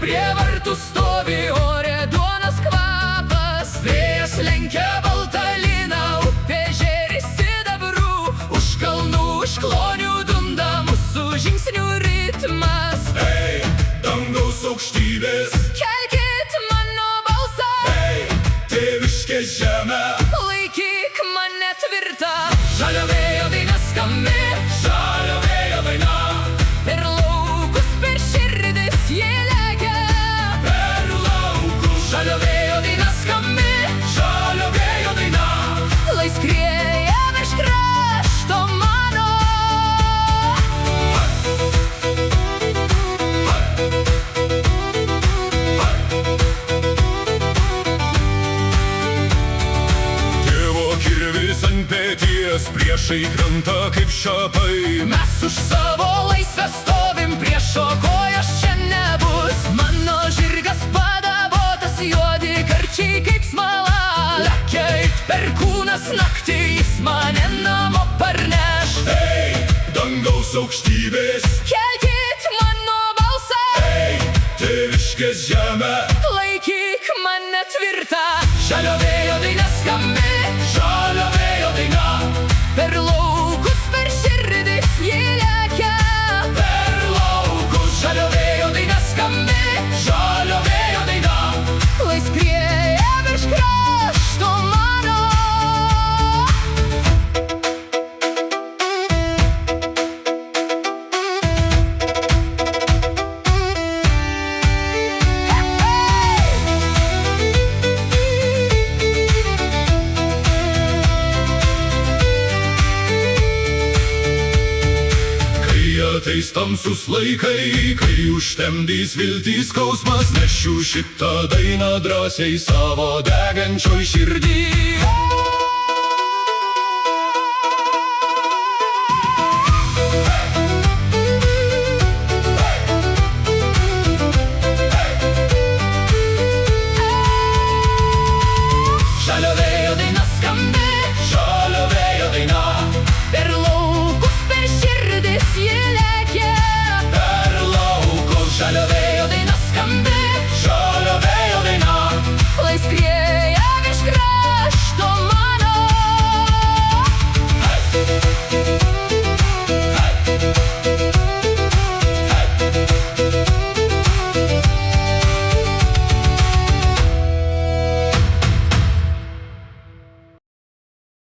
prie vartų stovi ore duonos kvapas. Vėjas lenkia baltą liną, upė žėri sidabrų. Už kalnų, už klonių dunda mūsų žingsnių ritmas. Ei, dangaus aukštybės, Kelkit mano balsą, ei, tėviškė žemė. laikyk mane tvirtą. Žalio vėjo daina skambi, Žalio vėjo daina, per laukus, per širdis jie lekia. per laukus. Žalio vėjo daina skambi, Žalio vėjo daina, lai skrieja virš krašto mano. tėvo kirvis ant peties, priešai krenta kaip šapai. Mes už savo laisvę stovim, priešo kojos čia nebus. Mano žirgas padabotas, juodi karčiai kaip smala. Lekia it perkūnas naktį, jis mane namo parneš. Ei, dangaus aukštybės, Kelkit mano balsą, ei, tėviškės žemė. laikyk mane tvirtą. Žalio vėjo daina skambi, Žalio vėjo daina, per laukus, per širdis jie lekia. per laukus. Žalio vėjo daina skambi, Žalio vėjo daina, lai skrieja virš krašto mano. kai ateis tamsus laikai, kai užtemdys viltys skausmas, nešiu šitą dainą drąsiai savo degančioj širdį.